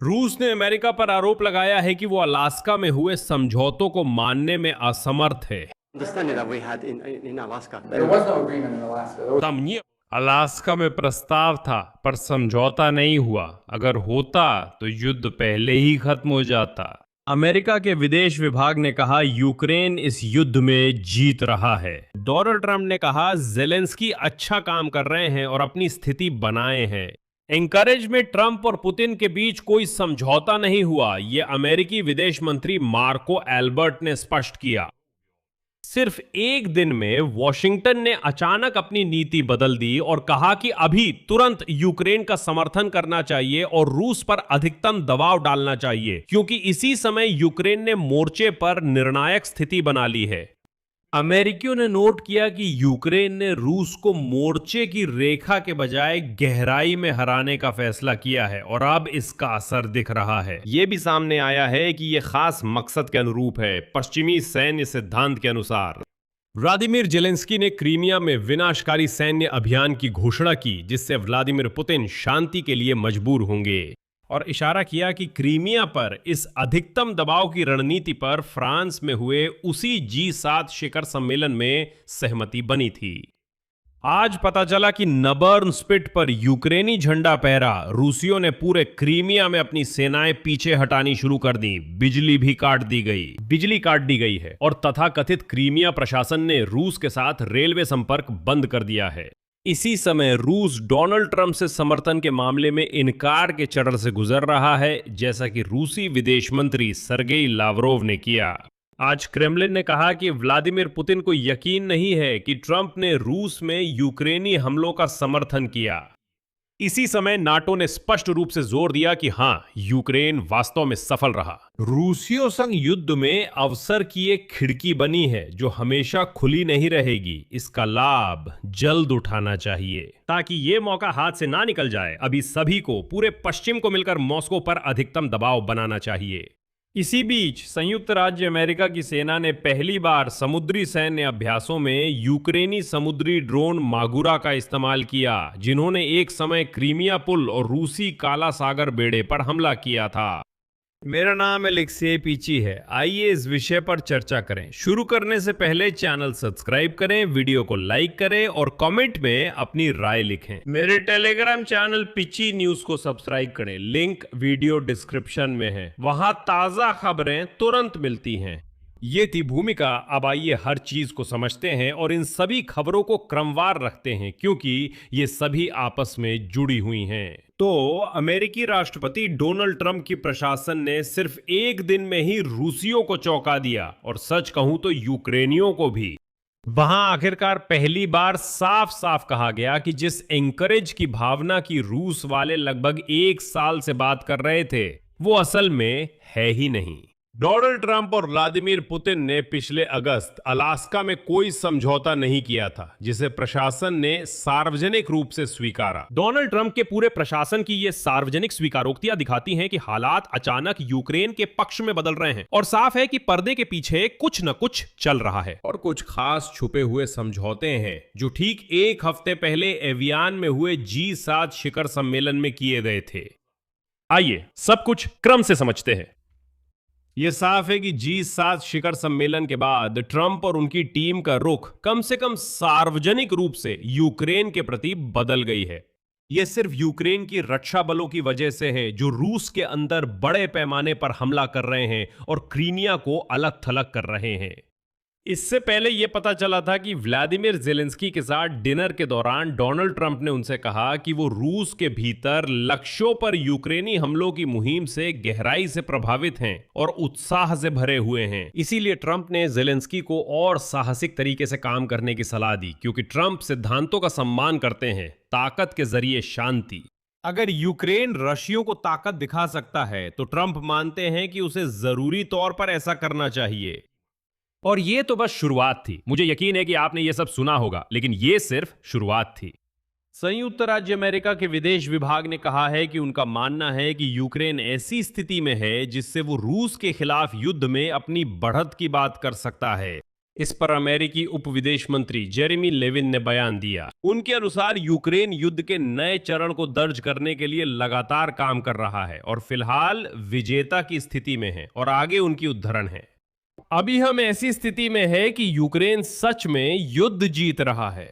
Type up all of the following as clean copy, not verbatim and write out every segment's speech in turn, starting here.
रूस ने अमेरिका पर आरोप लगाया है कि वो अलास्का में हुए समझौतों को मानने में असमर्थ है। understanding that we had in Alaska. There was no agreement in Alaska. There was Alaska में प्रस्ताव था पर समझौता नहीं हुआ। अगर होता तो युद्ध पहले ही खत्म हो जाता। अमेरिका के विदेश विभाग ने कहा यूक्रेन इस युद्ध में जीत रहा है। डोनाल्ड ट्रंप ने कहा जेलेंस्की अच्छा काम कर रहे हैं और अपनी स्थिति बनाए हैं। एंकरेज में ट्रंप और पुतिन के बीच कोई समझौता नहीं हुआ, ये अमेरिकी विदेश मंत्री मार्को एल्बर्ट ने स्पष्ट किया। सिर्फ एक दिन में वॉशिंगटन ने अचानक अपनी नीति बदल दी और कहा कि अभी तुरंत यूक्रेन का समर्थन करना चाहिए और रूस पर अधिकतम दबाव डालना चाहिए, क्योंकि इसी समय यूक्रेन ने मोर्चे पर निर्णायक स्थिति बना ली है। अमेरिकियों ने नोट किया कि यूक्रेन ने रूस को मोर्चे की रेखा के बजाय गहराई में हराने का फैसला किया है और अब इसका असर दिख रहा है। यह भी सामने आया है कि यह खास मकसद के अनुरूप है। पश्चिमी सैन्य सिद्धांत के अनुसार व्लादिमीर जेलेंस्की ने क्रीमिया में विनाशकारी सैन्य अभियान की घोषणा की, जिससे व्लादिमीर पुतिन शांति के लिए मजबूर होंगे, और इशारा किया कि क्रीमिया पर इस अधिकतम दबाव की रणनीति पर फ्रांस में हुए उसी G7 शिखर सम्मेलन में सहमति बनी थी। आज पता चला कि नबर्न स्पिट पर यूक्रेनी झंडा पहरा रूसियों ने पूरे क्रीमिया में अपनी सेनाएं पीछे हटानी शुरू कर दी। बिजली काट दी गई है और तथाकथित क्रीमिया प्रशासन ने रूस के साथ रेलवे संपर्क बंद कर दिया है। इसी समय रूस डोनाल्ड ट्रंप से समर्थन के मामले में इनकार के चरण से गुजर रहा है, जैसा कि रूसी विदेश मंत्री सर्गेई लावरोव ने किया। आज क्रेमलिन ने कहा कि व्लादिमीर पुतिन को यकीन नहीं है कि ट्रंप ने रूस में यूक्रेनी हमलों का समर्थन किया। इसी समय नाटो ने स्पष्ट रूप से जोर दिया कि हां, यूक्रेन वास्तव में सफल रहा। रूसियों संग युद्ध में अवसर की एक खिड़की बनी है जो हमेशा खुली नहीं रहेगी। इसका लाभ जल्द उठाना चाहिए ताकि ये मौका हाथ से ना निकल जाए। अभी सभी को, पूरे पश्चिम को मिलकर मॉस्को पर अधिकतम दबाव बनाना चाहिए। इसी बीच संयुक्त राज्य अमेरिका की सेना ने पहली बार समुद्री सैन्य अभ्यासों में यूक्रेनी समुद्री ड्रोन मागुरा का इस्तेमाल किया, जिन्होंने एक समय क्रीमिया पुल और रूसी काला सागर बेड़े पर हमला किया था। मेरा नाम एलेक्सी पीची है। आइए इस विषय पर चर्चा करें। शुरू करने से पहले चैनल सब्सक्राइब करें, वीडियो को लाइक करें और कमेंट में अपनी राय लिखें। मेरे टेलीग्राम चैनल पिची न्यूज को सब्सक्राइब करें, लिंक वीडियो डिस्क्रिप्शन में है। वहां ताजा खबरें तुरंत मिलती हैं। ये थी भूमिका। अब आइए हर चीज को समझते हैं और इन सभी खबरों को क्रमवार रखते हैं, क्योंकि ये सभी आपस में जुड़ी हुई हैं। तो अमेरिकी राष्ट्रपति डोनाल्ड ट्रंप की प्रशासन ने सिर्फ एक दिन में ही रूसियों को चौंका दिया और सच कहूं तो यूक्रेनियों को भी। वहां आखिरकार पहली बार साफ साफ कहा गया कि जिस एंकरेज की भावना की रूस वाले लगभग एक साल से बात कर रहे थे, वो असल में है ही नहीं। डोनाल्ड ट्रंप और व्लादिमीर पुतिन ने पिछले अगस्त अलास्का में कोई समझौता नहीं किया था, जिसे प्रशासन ने सार्वजनिक रूप से स्वीकारा। डोनाल्ड ट्रंप के पूरे प्रशासन की ये सार्वजनिक स्वीकारोक्तियां दिखाती हैं कि हालात अचानक यूक्रेन के पक्ष में बदल रहे हैं और साफ है कि पर्दे के पीछे कुछ न कुछ चल रहा है और कुछ खास छुपे हुए समझौते हैं जो ठीक एक हफ्ते पहले एवियान में हुए G7 शिखर सम्मेलन में किए गए थे। आइए सब कुछ क्रम से समझते हैं। यह साफ है कि G7 शिखर सम्मेलन के बाद ट्रंप और उनकी टीम का रुख कम से कम सार्वजनिक रूप से यूक्रेन के प्रति बदल गई है। यह सिर्फ यूक्रेन की रक्षा बलों की वजह से है जो रूस के अंदर बड़े पैमाने पर हमला कर रहे हैं और क्रीमिया को अलग थलग कर रहे हैं। इससे पहले यह पता चला था कि व्लादिमीर जेलेंस्की के साथ डिनर के दौरान डोनाल्ड ट्रंप ने उनसे कहा कि वो रूस के भीतर लक्ष्यों पर यूक्रेनी हमलों की मुहिम से गहराई से प्रभावित हैं और उत्साह से भरे हुए हैं। इसीलिए ट्रंप ने जेलेंस्की को और साहसिक तरीके से काम करने की सलाह दी, क्योंकि ट्रंप सिद्धांतों का सम्मान करते हैं, ताकत के जरिए शांति। अगर यूक्रेन रशियों को ताकत दिखा सकता है तो ट्रंप मानते हैं कि उसे जरूरी तौर पर ऐसा करना चाहिए। और ये तो बस शुरुआत थी। मुझे यकीन है कि आपने ये सब सुना होगा, लेकिन ये सिर्फ शुरुआत थी। संयुक्त राज्य अमेरिका के विदेश विभाग ने कहा है कि उनका मानना है कि यूक्रेन ऐसी स्थिति में है जिससे वो रूस के खिलाफ युद्ध में अपनी बढ़त की बात कर सकता है। इस पर अमेरिकी उप विदेश मंत्री जेरेमी लेविन ने बयान दिया। उनके अनुसार यूक्रेन युद्ध के नए चरण को दर्ज करने के लिए लगातार काम कर रहा है और फिलहाल विजेता की स्थिति में है और आगे उनकी उद्धरण है। अभी हम ऐसी स्थिति में है कि यूक्रेन सच में युद्ध जीत रहा है।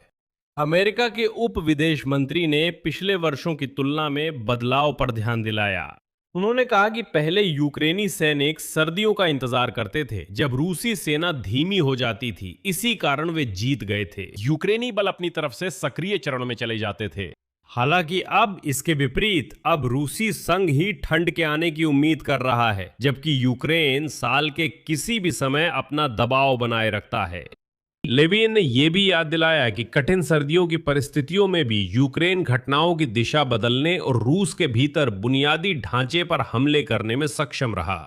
अमेरिका के उप विदेश मंत्री ने पिछले वर्षों की तुलना में बदलाव पर ध्यान दिलाया। उन्होंने कहा कि पहले यूक्रेनी सैनिक सर्दियों का इंतजार करते थे जब रूसी सेना धीमी हो जाती थी, इसी कारण वे जीत गए थे। यूक्रेनी बल अपनी तरफ से सक्रिय चरण में चले जाते थे। हालांकि अब इसके विपरीत, अब रूसी संघ ही ठंड के आने की उम्मीद कर रहा है, जबकि यूक्रेन साल के किसी भी समय अपना दबाव बनाए रखता है। लेविन ने यह भी याद दिलाया कि कठिन सर्दियों की परिस्थितियों में भी यूक्रेन घटनाओं की दिशा बदलने और रूस के भीतर बुनियादी ढांचे पर हमले करने में सक्षम रहा।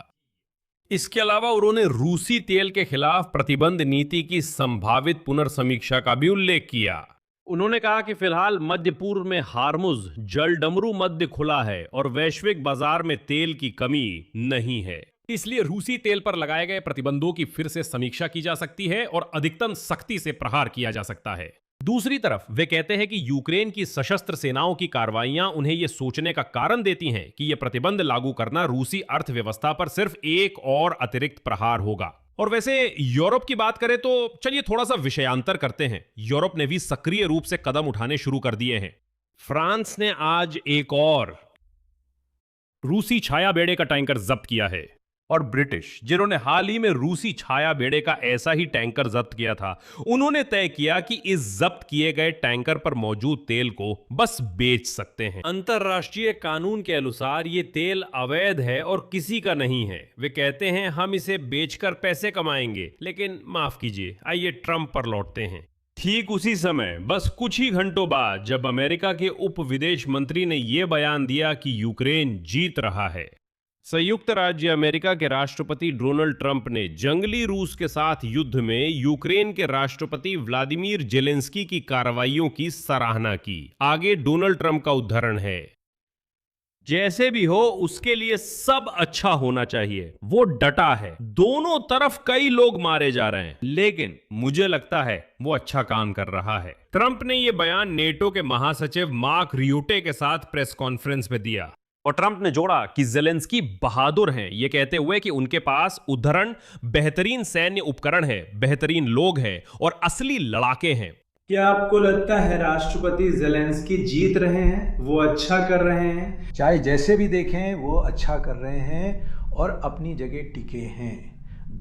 इसके अलावा उन्होंने रूसी तेल के खिलाफ प्रतिबंध नीति की संभावित पुनर्समीक्षा का भी उल्लेख किया। उन्होंने कहा कि फिलहाल मध्य पूर्व में हार्मुज जलडमरू मध्य खुला है और वैश्विक बाजार में तेल की कमी नहीं है, इसलिए रूसी तेल पर लगाए गए प्रतिबंधों की फिर से समीक्षा की जा सकती है और अधिकतम सख्ती से प्रहार किया जा सकता है। दूसरी तरफ वे कहते हैं कि यूक्रेन की सशस्त्र सेनाओं की कार्रवाइयां उन्हें यह सोचने का कारण देती हैं कि यह प्रतिबंध लागू करना रूसी अर्थव्यवस्था पर सिर्फ एक और अतिरिक्त प्रहार होगा। और वैसे यूरोप की बात करें तो चलिए थोड़ा सा विषयांतर करते हैं। यूरोप ने भी सक्रिय रूप से कदम उठाने शुरू कर दिए हैं। फ्रांस ने आज एक और रूसी छाया बेड़े का टैंकर जब्त किया है और ब्रिटिश, जिन्होंने हाल ही में रूसी छाया बेड़े का ऐसा ही टैंकर जब्त किया था, उन्होंने तय किया कि इस जब्त किए गए टैंकर पर मौजूद तेल को बस बेच सकते हैं। अंतरराष्ट्रीय कानून के अनुसार ये तेल अवैध है और किसी का नहीं है। वे कहते हैं हम इसे बेचकर पैसे कमाएंगे। लेकिन माफ कीजिए, आइए ट्रंप पर लौटते हैं। ठीक उसी समय, बस कुछ ही घंटों बाद, जब अमेरिका के उप विदेश मंत्री ने यह बयान दिया कि यूक्रेन जीत रहा है, संयुक्त राज्य अमेरिका के राष्ट्रपति डोनाल्ड ट्रंप ने जंगली रूस के साथ युद्ध में यूक्रेन के राष्ट्रपति व्लादिमीर जेलेंस्की की कार्रवाइयों की सराहना की। आगे डोनाल्ड ट्रंप का उद्धरण है, जैसे भी हो उसके लिए सब अच्छा होना चाहिए। वो डटा है। दोनों तरफ कई लोग मारे जा रहे हैं, लेकिन मुझे लगता है वो अच्छा काम कर रहा है। ट्रंप ने यह बयान नेटो के महासचिव मार्क रियूटे के साथ प्रेस कॉन्फ्रेंस में दिया और ट्रंप ने जोड़ा कि जेलेंस्की बहादुर हैं, ये कहते हुए कि उनके पास उद्धरण बेहतरीन सैन्य उपकरण है, बेहतरीन लोग हैं और असली लड़ाके हैं। क्या आपको लगता है राष्ट्रपति जेलेंस्की जीत रहे हैं, वो अच्छा कर रहे हैं? चाहे जैसे भी देखें वो अच्छा कर रहे हैं और अपनी जगह टिके हैं।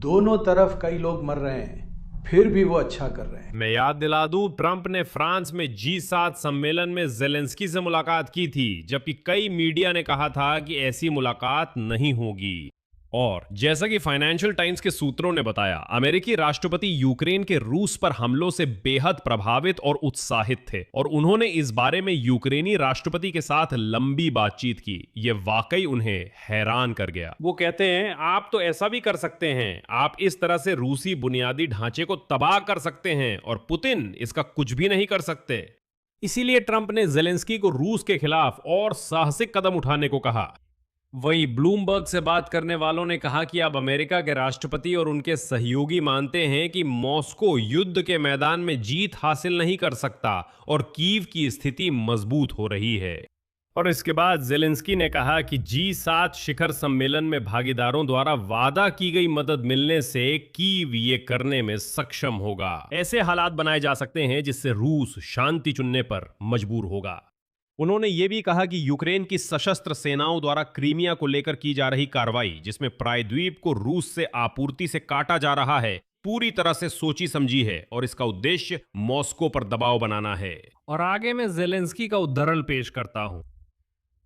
दोनों तरफ कई लोग मर रहे हैं, फिर भी वो अच्छा कर रहे हैं। मैं याद दिला दूं, ट्रंप ने फ्रांस में G7 सम्मेलन में जेलेंस्की से मुलाकात की थी, जबकि कई मीडिया ने कहा था कि ऐसी मुलाकात नहीं होगी। और जैसा कि फाइनेंशियल टाइम्स के सूत्रों ने बताया, अमेरिकी राष्ट्रपति यूक्रेन के रूस पर हमलों से बेहद प्रभावित और उत्साहित थे और उन्होंने इस बारे में यूक्रेनी राष्ट्रपति के साथ लंबी बातचीत की। यह वाकई उन्हें हैरान कर गया। वो कहते हैं, आप तो ऐसा भी कर सकते हैं, आप इस तरह से रूसी बुनियादी ढांचे को तबाह कर सकते हैं और पुतिन इसका कुछ भी नहीं कर सकते। इसीलिए ट्रंप ने जेलेंस्की को रूस के खिलाफ और साहसिक कदम उठाने को कहा। वहीं ब्लूमबर्ग से बात करने वालों ने कहा कि अब अमेरिका के राष्ट्रपति और उनके सहयोगी मानते हैं कि मॉस्को युद्ध के मैदान में जीत हासिल नहीं कर सकता और कीव की स्थिति मजबूत हो रही है। और इसके बाद जेलेंस्की ने कहा कि G7 शिखर सम्मेलन में भागीदारों द्वारा वादा की गई मदद मिलने से कीव ये करने में सक्षम होगा। ऐसे हालात बनाए जा सकते हैं जिससे रूस शांति चुनने पर मजबूर होगा। उन्होंने ये भी कहा कि यूक्रेन की सशस्त्र सेनाओं द्वारा क्रीमिया को लेकर की जा रही कार्रवाई, जिसमें प्रायद्वीप को रूस से आपूर्ति से काटा जा रहा है, पूरी तरह से सोची समझी है और इसका उद्देश्य मॉस्को पर दबाव बनाना है। और आगे मैं जेलेंस्की का उद्धरण पेश करता हूं।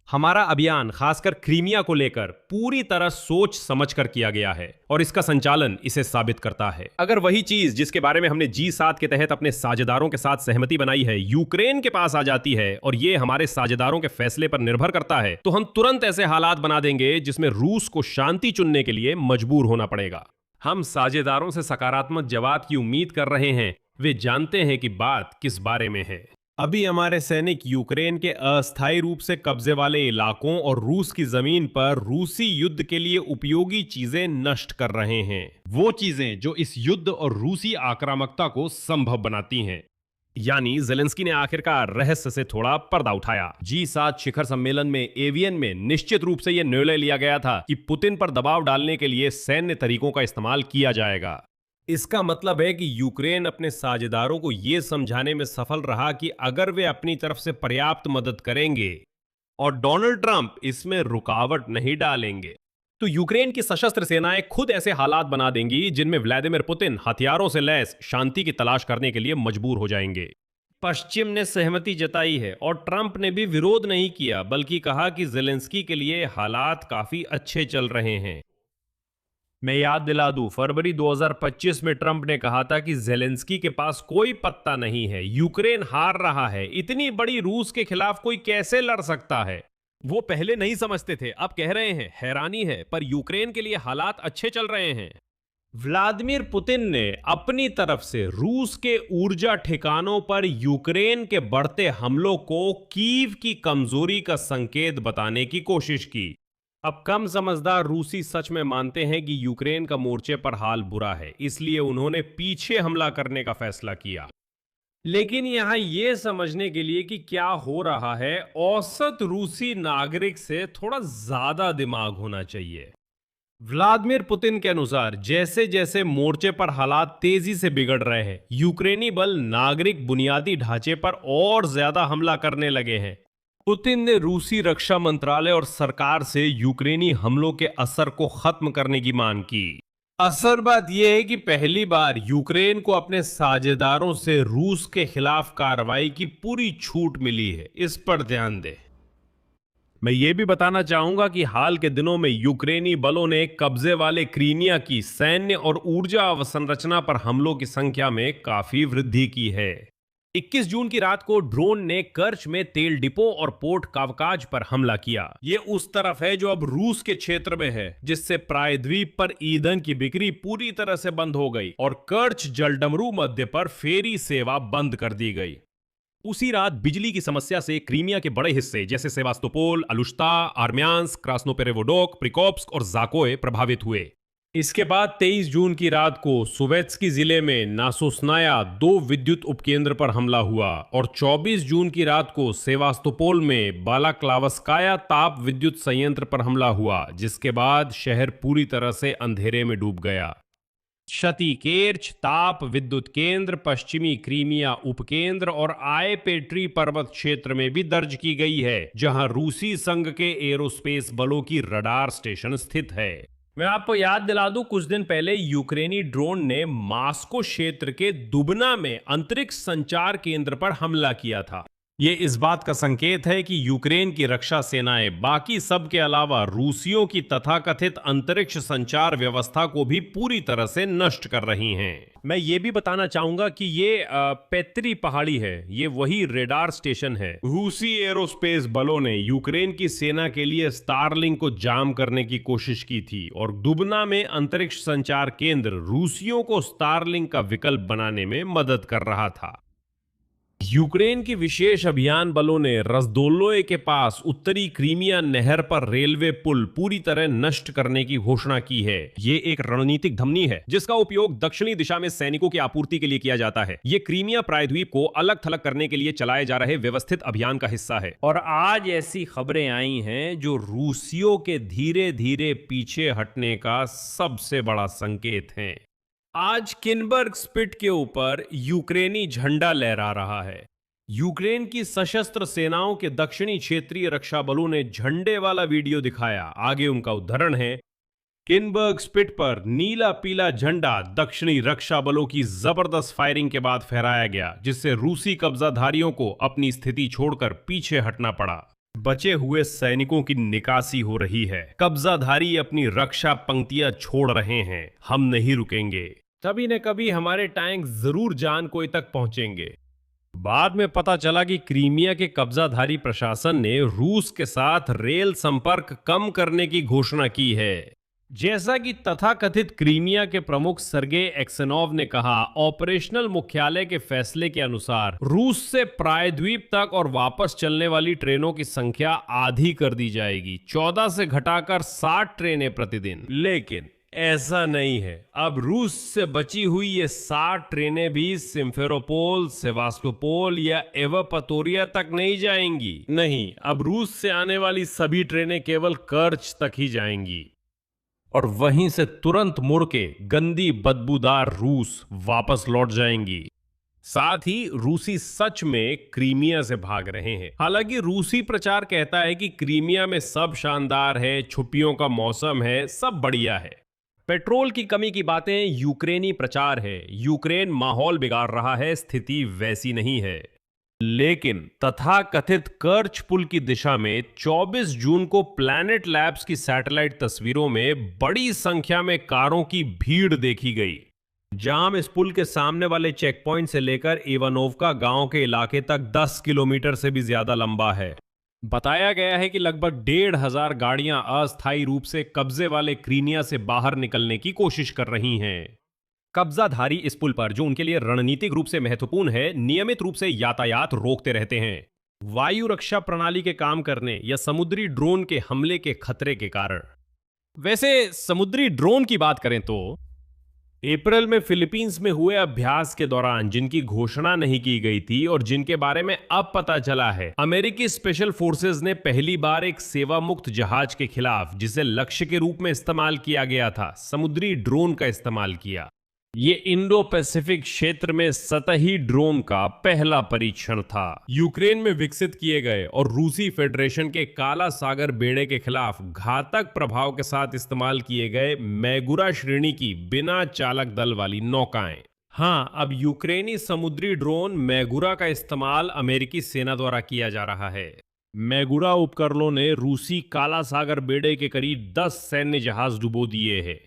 हमारा अभियान खासकर क्रीमिया को लेकर पूरी तरह सोच समझकर किया गया है और इसका संचालन इसे साबित करता है। अगर वही चीज जिसके बारे में हमने G7 के तहत अपने साझेदारों के साथ सहमति बनाई है यूक्रेन के पास आ जाती है और ये हमारे साझेदारों के फैसले पर निर्भर करता है, तो हम तुरंत ऐसे हालात बना देंगे जिसमें रूस को शांति चुनने के लिए मजबूर होना पड़ेगा। हम साझेदारों से सकारात्मक जवाब की उम्मीद कर रहे हैं। वे जानते हैं कि बात किस बारे में है। अभी हमारे सैनिक यूक्रेन के अस्थायी रूप से कब्जे वाले इलाकों और रूस की जमीन पर रूसी युद्ध के लिए उपयोगी चीजें नष्ट कर रहे हैं, वो चीजें जो इस युद्ध और रूसी आक्रामकता को संभव बनाती हैं। यानी जेलेंस्की ने आखिरकार रहस्य से थोड़ा पर्दा उठाया। G7 शिखर सम्मेलन में एवियन में निश्चित रूप से यह निर्णय लिया गया था कि पुतिन पर दबाव डालने के लिए सैन्य तरीकों का इस्तेमाल किया जाएगा। इसका मतलब है कि यूक्रेन अपने साझेदारों को यह समझाने में सफल रहा कि अगर वे अपनी तरफ से पर्याप्त मदद करेंगे और डोनाल्ड ट्रंप इसमें रुकावट नहीं डालेंगे, तो यूक्रेन की सशस्त्र सेनाएं खुद ऐसे हालात बना देंगी जिनमें व्लादिमीर पुतिन हथियारों से लैस शांति की तलाश करने के लिए मजबूर हो जाएंगे। पश्चिम ने सहमति जताई है और ट्रंप ने भी विरोध नहीं किया, बल्कि कहा कि जेलेंस्की के लिए हालात काफी अच्छे चल रहे हैं। मैं याद दिला दूं, फरवरी 2025 में ट्रंप ने कहा था कि जेलेंस्की के पास कोई पत्ता नहीं है, यूक्रेन हार रहा है, इतनी बड़ी रूस के खिलाफ कोई कैसे लड़ सकता है। वो पहले नहीं समझते थे, अब कह रहे हैं हैरानी है, पर यूक्रेन के लिए हालात अच्छे चल रहे हैं। व्लादिमीर पुतिन ने अपनी तरफ से रूस के ऊर्जा ठिकानों पर यूक्रेन के बढ़ते हमलों को कीव की कमजोरी का संकेत बताने की कोशिश की। अब कम समझदार रूसी सच में मानते हैं कि यूक्रेन का मोर्चे पर हाल बुरा है, इसलिए उन्होंने पीछे हमला करने का फैसला किया। लेकिन यहां यह समझने के लिए कि क्या हो रहा है, औसत रूसी नागरिक से थोड़ा ज्यादा दिमाग होना चाहिए। व्लादिमीर पुतिन के अनुसार जैसे जैसे मोर्चे पर हालात तेजी से बिगड़ रहे हैं, यूक्रेनी बल नागरिक बुनियादी ढांचे पर और ज्यादा हमला करने लगे हैं। पुतिन ने रूसी रक्षा मंत्रालय और सरकार से यूक्रेनी हमलों के असर को खत्म करने की मांग की। असर बात यह है कि पहली बार यूक्रेन को अपने साझेदारों से रूस के खिलाफ कार्रवाई की पूरी छूट मिली है, इस पर ध्यान दें। मैं ये भी बताना चाहूंगा कि हाल के दिनों में यूक्रेनी बलों ने कब्जे वाले क्रीमिया की सैन्य और ऊर्जा अवसंरचना पर हमलों की संख्या में काफी वृद्धि की है। 21 जून की रात को ड्रोन ने कर्च में तेल डिपो और पोर्ट कावकाज पर हमला किया। ये उस तरफ है जो अब रूस के क्षेत्र में है, जिससे प्रायद्वीप पर ईंधन की बिक्री पूरी तरह से बंद हो गई और कर्च जलडमरू मध्य पर फेरी सेवा बंद कर दी गई। उसी रात बिजली की समस्या से क्रीमिया के बड़े हिस्से जैसे सेवास्तोपोल, अलुश्ता, आर्म्यांस्क, क्रास्नोपेरेवोडोक, प्रिकोप्स्क और जाकोए प्रभावित हुए। इसके बाद 23 जून की रात को सुवेत्स्की जिले में नासोस्नाया 2 विद्युत उपकेंद्र पर हमला हुआ और 24 जून की रात को सेवास्तोपोल में बालाक्लावस्काया ताप विद्युत संयंत्र पर हमला हुआ, जिसके बाद शहर पूरी तरह से अंधेरे में डूब गया। क्षति केर्च ताप विद्युत केंद्र, पश्चिमी क्रीमिया उपकेंद्र और आयपेट्री पर्वत क्षेत्र में भी दर्ज की गई है, जहां रूसी संघ के एरोस्पेस बलों की रडार स्टेशन स्थित है। मैं आपको याद दिला दूं, कुछ दिन पहले यूक्रेनी ड्रोन ने मॉस्को क्षेत्र के दुबना में अंतरिक्ष संचार केंद्र पर हमला किया था। ये इस बात का संकेत है कि यूक्रेन की रक्षा सेनाएं बाकी सब के अलावा रूसियों की तथाकथित अंतरिक्ष संचार व्यवस्था को भी पूरी तरह से नष्ट कर रही हैं। मैं ये भी बताना चाहूंगा कि ये पेत्री पहाड़ी है, ये वही रेडार स्टेशन है। रूसी एरोस्पेस बलों ने यूक्रेन की सेना के लिए स्टारलिंक को जाम करने की कोशिश की थी और दुबना में अंतरिक्ष संचार केंद्र रूसियों को स्टारलिंक का विकल्प बनाने में मदद कर रहा था। यूक्रेन की विशेष अभियान बलों ने रसदोलोए के पास उत्तरी क्रीमिया नहर पर रेलवे पुल पूरी तरह नष्ट करने की घोषणा की है। ये एक रणनीतिक धमनी है जिसका उपयोग दक्षिणी दिशा में सैनिकों की आपूर्ति के लिए किया जाता है। ये क्रीमिया प्रायद्वीप को अलग थलग करने के लिए चलाए जा रहे व्यवस्थित अभियान का हिस्सा है। और आज ऐसी खबरें आई हैं जो रूसियों के धीरे धीरे पीछे हटने का सबसे बड़ा संकेत है। आज किनबर्ग स्पिट के ऊपर यूक्रेनी झंडा लहरा रहा है। यूक्रेन की सशस्त्र सेनाओं के दक्षिणी क्षेत्रीय रक्षा बलों ने झंडे वाला वीडियो दिखाया। आगे उनका उद्धरण है, किनबर्ग स्पिट पर नीला पीला झंडा दक्षिणी रक्षा बलों की जबरदस्त फायरिंग के बाद फहराया गया, जिससे रूसी कब्जाधारियों को अपनी स्थिति छोड़कर पीछे हटना पड़ा। बचे हुए सैनिकों की निकासी हो रही है। कब्जाधारी अपनी रक्षा पंक्तियां छोड़ रहे हैं। हम नहीं रुकेंगे। कभी न कभी हमारे टैंक जरूर जानकोई तक पहुंचेंगे। बाद में पता चला कि क्रीमिया के कब्जाधारी प्रशासन ने रूस के साथ रेल संपर्क कम करने की घोषणा की है। जैसा कि तथाकथित क्रीमिया के प्रमुख सर्गेई एक्सेनोव ने कहा, ऑपरेशनल मुख्यालय के फैसले के अनुसार रूस से प्रायद्वीप तक और वापस चलने वाली ट्रेनों की संख्या आधी कर दी जाएगी, 14 से घटाकर 60 ट्रेनें प्रतिदिन। लेकिन ऐसा नहीं है। अब रूस से बची हुई ये 60 ट्रेनें भी सिम्फेरोपोल, सेवास्तोपोल या एवापतोरिया तक नहीं जाएंगी। नहीं, अब रूस से आने वाली सभी ट्रेनें केवल कर्च तक ही जाएंगी और वहीं से तुरंत मुड़ के गंदी बदबूदार रूस वापस लौट जाएंगी। साथ ही रूसी सच में क्रीमिया से भाग रहे हैं। हालांकि रूसी प्रचार कहता है कि क्रीमिया में सब शानदार है, छुट्टियों का मौसम है, सब बढ़िया है। पेट्रोल की कमी की बातें यूक्रेनी प्रचार है। यूक्रेन माहौल बिगाड़ रहा है, स्थिति वैसी नहीं है। लेकिन तथाकथित कर्च पुल की दिशा में 24 जून को प्लैनेट लैब्स की सैटेलाइट तस्वीरों में बड़ी संख्या में कारों की भीड़ देखी गई। जाम इस पुल के सामने वाले चेक पॉइंट से लेकर इवानोव्का गांव के इलाके तक 10 किलोमीटर से भी ज्यादा लंबा है। बताया गया है कि लगभग 1,500 गाड़ियां अस्थायी रूप से कब्जे वाले क्रीमिया से बाहर निकलने की कोशिश कर रही हैं। कब्जाधारी इस पुल पर, जो उनके लिए रणनीतिक रूप से महत्वपूर्ण है, नियमित रूप से यातायात रोकते रहते हैं, वायु रक्षा प्रणाली के काम करने या समुद्री ड्रोन के हमले के खतरे के कारण। वैसे समुद्री ड्रोन की बात करें तो अप्रैल में फिलीपींस में हुए अभ्यास के दौरान, जिनकी घोषणा नहीं की गई थी और जिनके बारे में अब पता चला है, अमेरिकी स्पेशल फोर्सेज ने पहली बार एक सेवा मुक्त जहाज के खिलाफ, जिसे लक्ष्य के रूप में इस्तेमाल किया गया था, समुद्री ड्रोन का इस्तेमाल किया। ये इंडो पैसिफिक क्षेत्र में सतही ड्रोन का पहला परीक्षण था। यूक्रेन में विकसित किए गए और रूसी फेडरेशन के काला सागर बेड़े के खिलाफ घातक प्रभाव के साथ इस्तेमाल किए गए मैगुरा श्रेणी की बिना चालक दल वाली नौकाएं। हाँ, अब यूक्रेनी समुद्री ड्रोन मैगुरा का इस्तेमाल अमेरिकी सेना द्वारा किया जा रहा है। मैगुरा उपकरणों ने रूसी काला सागर बेड़े के करीब 10 सैन्य जहाज डुबो दिए हैं।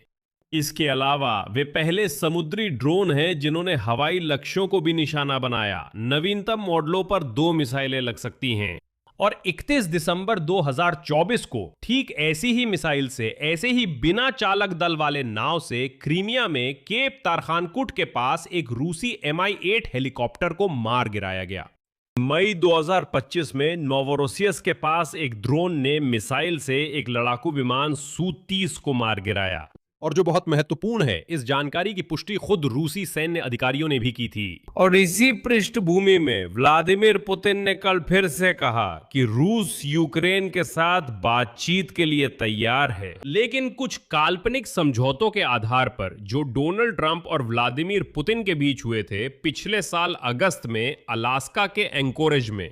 इसके अलावा वे पहले समुद्री ड्रोन हैं जिन्होंने हवाई लक्ष्यों को भी निशाना बनाया। नवीनतम मॉडलों पर 2 मिसाइलें लग सकती हैं और 31 दिसंबर 2024 को ठीक ऐसी ही मिसाइल से, ऐसे ही बिना चालक दल वाले नाव से क्रीमिया में केप तारखानकुट के पास एक रूसी Mi-8 हेलीकॉप्टर को मार गिराया गया। मई 2025 में नोवोरोसियस के पास एक ड्रोन ने मिसाइल से एक लड़ाकू विमान Su-30 को मार गिराया। और जो बहुत महत्वपूर्ण है, इस जानकारी की पुष्टि खुद रूसी सैन्य अधिकारियों ने भी की थी। और इसी पृष्ठभूमि में व्लादिमीर पुतिन ने कल फिर से कहा कि रूस यूक्रेन के साथ बातचीत के लिए तैयार है, लेकिन कुछ काल्पनिक समझौतों के आधार पर जो डोनाल्ड ट्रंप और व्लादिमीर पुतिन के बीच हुए थे पिछले साल अगस्त में अलास्का के एंकोरेज में।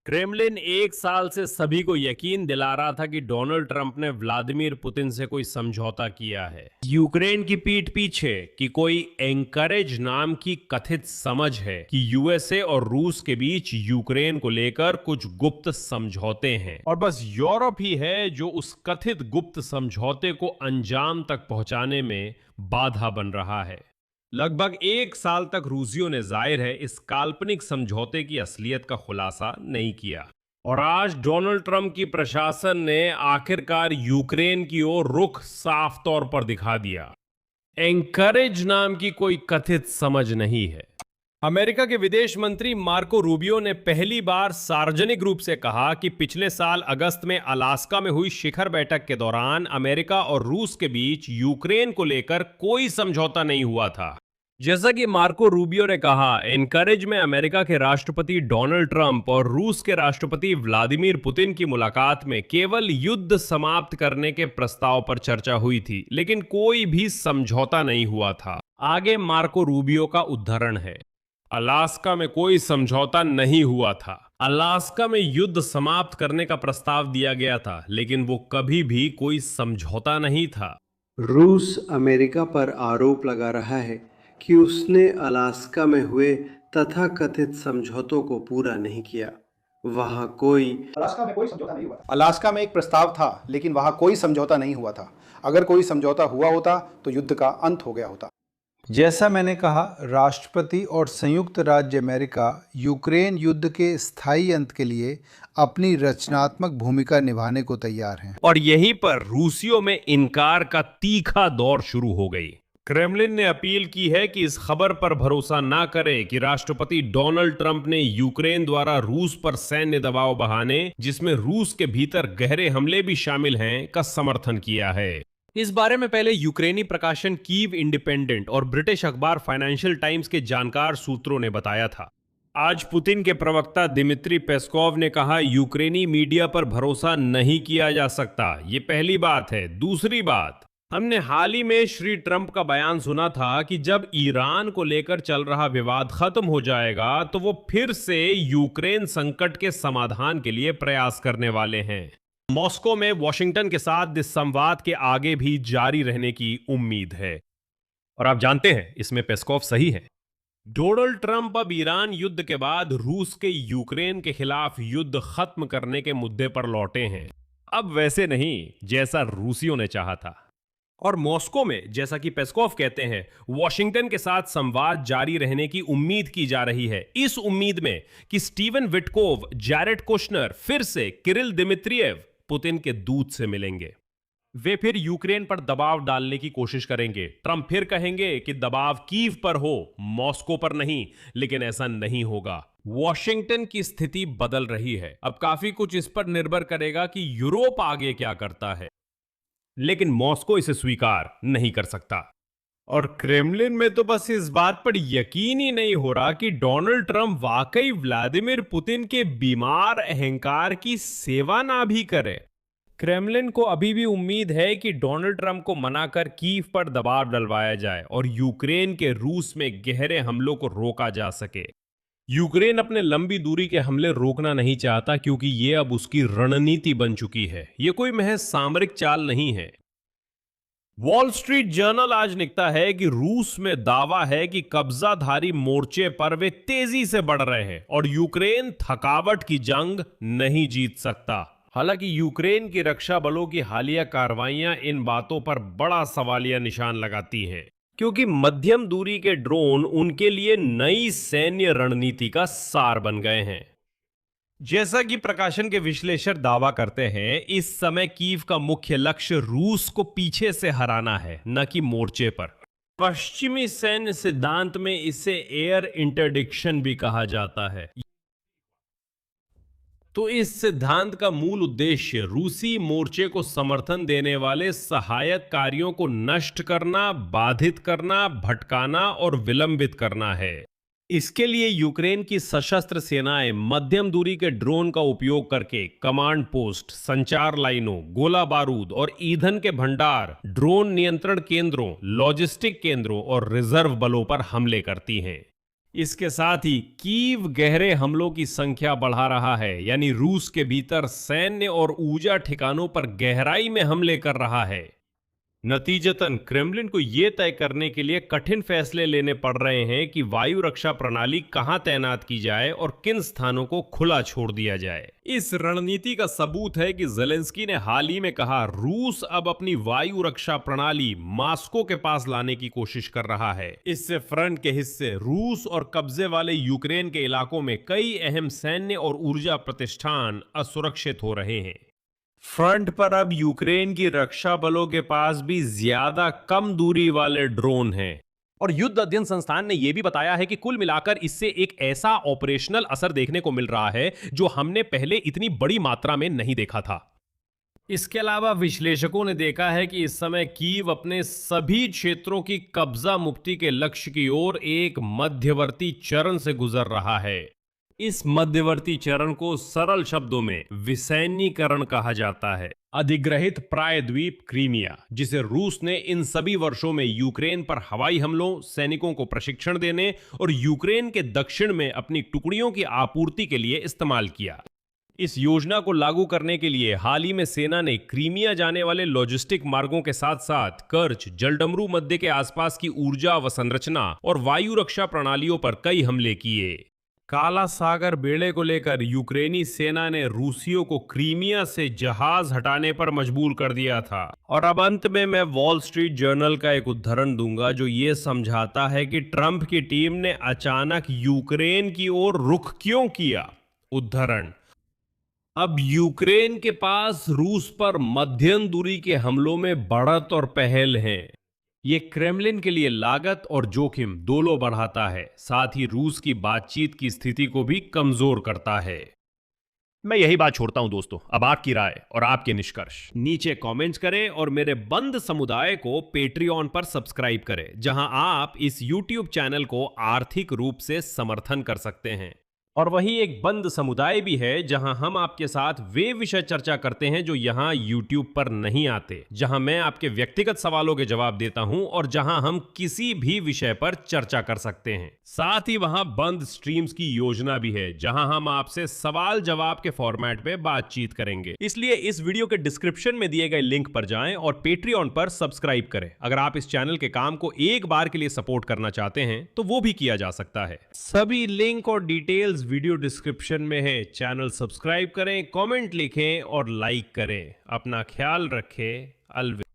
क्रेमलिन एक साल से सभी को यकीन दिला रहा था कि डोनाल्ड ट्रंप ने व्लादिमीर पुतिन से कोई समझौता किया है यूक्रेन की पीठ पीछे, कि कोई एंकरेज नाम की कथित समझ है कि यूएसए और रूस के बीच यूक्रेन को लेकर कुछ गुप्त समझौते हैं और बस यूरोप ही है जो उस कथित गुप्त समझौते को अंजाम तक पहुंचाने में बाधा बन रहा है। लगभग 1 साल तक रूसियों ने जाहिर है इस काल्पनिक समझौते की असलियत का खुलासा नहीं किया और आज डोनाल्ड ट्रंप की प्रशासन ने आखिरकार यूक्रेन की ओर रुख साफ तौर पर दिखा दिया। एंकरेज नाम की कोई कथित समझ नहीं है। अमेरिका के विदेश मंत्री मार्को रूबियो ने पहली बार सार्वजनिक रूप से कहा कि पिछले साल अगस्त में अलास्का में हुई शिखर बैठक के दौरान अमेरिका और रूस के बीच यूक्रेन को लेकर कोई समझौता नहीं हुआ था। जैसा कि मार्को रूबियो ने कहा, एनकरेज में अमेरिका के राष्ट्रपति डोनाल्ड ट्रंप और रूस के राष्ट्रपति व्लादिमीर पुतिन की मुलाकात में केवल युद्ध समाप्त करने के प्रस्ताव पर चर्चा हुई थी, लेकिन कोई भी समझौता नहीं हुआ था। आगे मार्को रूबियो का उद्धरण है, अलास्का में कोई समझौता नहीं हुआ था। अलास्का में युद्ध समाप्त करने का प्रस्ताव दिया गया था, लेकिन वो कभी भी कोई समझौता नहीं था। रूस अमेरिका पर आरोप लगा रहा है कि उसने अलास्का में हुए तथाकथित समझौतों को पूरा नहीं किया। वहां कोई अलास्का में कोई समझौता नहीं हुआ था। अलास्का में एक प्रस्ताव था, लेकिन वहां कोई समझौता नहीं हुआ था। अगर कोई समझौता हुआ होता तो युद्ध का अंत हो गया होता। जैसा मैंने कहा, राष्ट्रपति और संयुक्त राज्य अमेरिका यूक्रेन युद्ध के स्थायी अंत के लिए अपनी रचनात्मक भूमिका निभाने को तैयार हैं। और यहीं पर रूसियों में इनकार का तीखा दौर शुरू हो गई। क्रेमलिन ने अपील की है कि इस खबर पर भरोसा ना करें कि राष्ट्रपति डोनाल्ड ट्रंप ने यूक्रेन द्वारा रूस पर सैन्य दबाव बढ़ाने, जिसमें रूस के भीतर गहरे हमले भी शामिल हैं, का समर्थन किया है। इस बारे में पहले यूक्रेनी प्रकाशन कीव इंडिपेंडेंट और ब्रिटिश अखबार फाइनेंशियल टाइम्स के जानकार सूत्रों ने बताया था। आज पुतिन के प्रवक्ता दिमित्री पेस्कोव ने कहा, यूक्रेनी मीडिया पर भरोसा नहीं किया जा सकता। ये पहली बात है। दूसरी बात, हमने हाल ही में श्री ट्रंप का बयान सुना था कि जब ईरान को लेकर चल रहा विवाद खत्म हो जाएगा तो वो फिर से यूक्रेन संकट के समाधान के लिए प्रयास करने वाले हैं। मॉस्को में वॉशिंगटन के साथ इस संवाद के आगे भी जारी रहने की उम्मीद है। और आप जानते हैं, इसमें पेस्कोव सही है। डोनाल्ड ट्रंप अब ईरान युद्ध के बाद रूस के यूक्रेन के खिलाफ युद्ध खत्म करने के मुद्दे पर लौटे हैं। अब वैसे नहीं जैसा रूसियों ने चाहा था। और मॉस्को में, जैसा कि पेस्कोव कहते हैं, वॉशिंगटन के साथ संवाद जारी रहने की उम्मीद की जा रही है, इस उम्मीद में कि स्टीवन विटकोव, जैरेड कुशनर फिर से किरिल दिमित्रियेव पुतिन के दूत से मिलेंगे। वे फिर यूक्रेन पर दबाव डालने की कोशिश करेंगे। ट्रंप फिर कहेंगे कि दबाव कीव पर हो, मॉस्को पर नहीं, लेकिन ऐसा नहीं होगा। वॉशिंगटन की स्थिति बदल रही है। अब काफी कुछ इस पर निर्भर करेगा कि यूरोप आगे क्या करता है, लेकिन मॉस्को इसे स्वीकार नहीं कर सकता। और क्रेमलिन में तो बस इस बात पर यकीन ही नहीं हो रहा कि डोनाल्ड ट्रंप वाकई व्लादिमीर पुतिन के बीमार अहंकार की सेवा ना भी करे। क्रेमलिन को अभी भी उम्मीद है कि डोनाल्ड ट्रंप को मनाकर कीव पर दबाव डलवाया जाए और यूक्रेन के रूस में गहरे हमलों को रोका जा सके। यूक्रेन अपने लंबी दूरी के हमले रोकना नहीं चाहता, क्योंकि ये अब उसकी रणनीति बन चुकी है। ये कोई महज सामरिक चाल नहीं है। वॉल स्ट्रीट जर्नल आज लिखता है कि रूस में दावा है कि कब्जाधारी मोर्चे पर वे तेजी से बढ़ रहे हैं और यूक्रेन थकावट की जंग नहीं जीत सकता। हालांकि यूक्रेन की रक्षा बलों की हालिया कार्रवाइयां इन बातों पर बड़ा सवालिया निशान लगाती हैं, क्योंकि मध्यम दूरी के ड्रोन उनके लिए नई सैन्य रणनीति का सार बन गए हैं। जैसा कि प्रकाशन के विश्लेषक दावा करते हैं, इस समय कीव का मुख्य लक्ष्य रूस को पीछे से हराना है, न कि मोर्चे पर। पश्चिमी सैन्य सिद्धांत में इसे एयर इंटरडिक्शन भी कहा जाता है। तो इस सिद्धांत का मूल उद्देश्य रूसी मोर्चे को समर्थन देने वाले सहायक कार्यों को नष्ट करना, बाधित करना, भटकाना और विलंबित करना है। इसके लिए यूक्रेन की सशस्त्र सेनाएं मध्यम दूरी के ड्रोन का उपयोग करके कमांड पोस्ट, संचार लाइनों, गोला बारूद और ईंधन के भंडार, ड्रोन नियंत्रण केंद्रों, लॉजिस्टिक केंद्रों और रिजर्व बलों पर हमले करती हैं। इसके साथ ही कीव गहरे हमलों की संख्या बढ़ा रहा है, यानी रूस के भीतर सैन्य और ऊर्जा ठिकानों पर गहराई में हमले कर रहा है। नतीजतन क्रेमलिन को यह तय करने के लिए कठिन फैसले लेने पड़ रहे हैं कि वायु रक्षा प्रणाली कहां तैनात की जाए और किन स्थानों को खुला छोड़ दिया जाए। इस रणनीति का सबूत है कि ज़ेलेंस्की ने हाल ही में कहा, रूस अब अपनी वायु रक्षा प्रणाली मॉस्को के पास लाने की कोशिश कर रहा है। इससे फ्रंट के हिस्से, रूस और कब्जे वाले यूक्रेन के इलाकों में कई अहम सैन्य और ऊर्जा प्रतिष्ठान असुरक्षित हो रहे हैं। फ्रंट पर अब यूक्रेन की रक्षा बलों के पास भी ज्यादा कम दूरी वाले ड्रोन हैं। और युद्ध अध्ययन संस्थान ने यह भी बताया है कि कुल मिलाकर इससे एक ऐसा ऑपरेशनल असर देखने को मिल रहा है जो हमने पहले इतनी बड़ी मात्रा में नहीं देखा था। इसके अलावा विश्लेषकों ने देखा है कि इस समय कीव अपने सभी क्षेत्रों की कब्जा मुक्ति के लक्ष्य की ओर एक मध्यवर्ती चरण से गुजर रहा है। इस मध्यवर्ती चरण को सरल शब्दों में विसैन्यीकरण कहा जाता है। अधिग्रहित प्रायद्वीप क्रीमिया, जिसे रूस ने इन सभी वर्षों में यूक्रेन पर हवाई हमलों, सैनिकों को प्रशिक्षण देने और यूक्रेन के दक्षिण में अपनी टुकड़ियों की आपूर्ति के लिए इस्तेमाल किया। इस योजना को लागू करने के लिए हाल ही में सेना ने क्रीमिया जाने वाले लॉजिस्टिक मार्गों के साथ साथ कर्च, जलडमरू मध्य के आसपास की ऊर्जा अवसंरचना और वायु रक्षा प्रणालियों पर कई हमले किए। काला सागर बेड़े को लेकर यूक्रेनी सेना ने रूसियों को क्रीमिया से जहाज हटाने पर मजबूर कर दिया था। और अब अंत में मैं वॉल स्ट्रीट जर्नल का एक उद्धरण दूंगा जो ये समझाता है कि ट्रंप की टीम ने अचानक यूक्रेन की ओर रुख क्यों किया। उद्धरण: अब यूक्रेन के पास रूस पर मध्यम दूरी के हमलों में बढ़त और पहल है। ये क्रेमलिन के लिए लागत और जोखिम दोनों बढ़ाता है, साथ ही रूस की बातचीत की स्थिति को भी कमजोर करता है। मैं यही बात छोड़ता हूं दोस्तों। अब आपकी राय और आपके निष्कर्ष नीचे कमेंट्स करें और मेरे बंद समुदाय को पेट्रियन पर सब्सक्राइब करें, जहां आप इस यूट्यूब चैनल को आर्थिक रूप से समर्थन कर सकते हैं। और वही एक बंद समुदाय भी है जहां हम आपके साथ वे विषय चर्चा करते हैं जो यहां YouTube पर नहीं आते, जहां मैं आपके व्यक्तिगत सवालों के जवाब देता हूं और जहां हम किसी भी विषय पर चर्चा कर सकते हैं। साथ ही वहां बंद स्ट्रीम्स की योजना भी है जहां हम आपसे सवाल जवाब के फॉर्मेट पे बातचीत करेंगे। इसलिए इस वीडियो के डिस्क्रिप्शन में दिए गए लिंक पर जाएं और पेट्रियन पर सब्सक्राइब करें। अगर आप इस चैनल के काम को एक बार के लिए सपोर्ट करना चाहते हैं तो वो भी किया जा सकता है। सभी लिंक और डिटेल्स वीडियो डिस्क्रिप्शन में है। चैनल सब्सक्राइब करें, कमेंट लिखें और लाइक करें। अपना ख्याल रखें। अलविदा।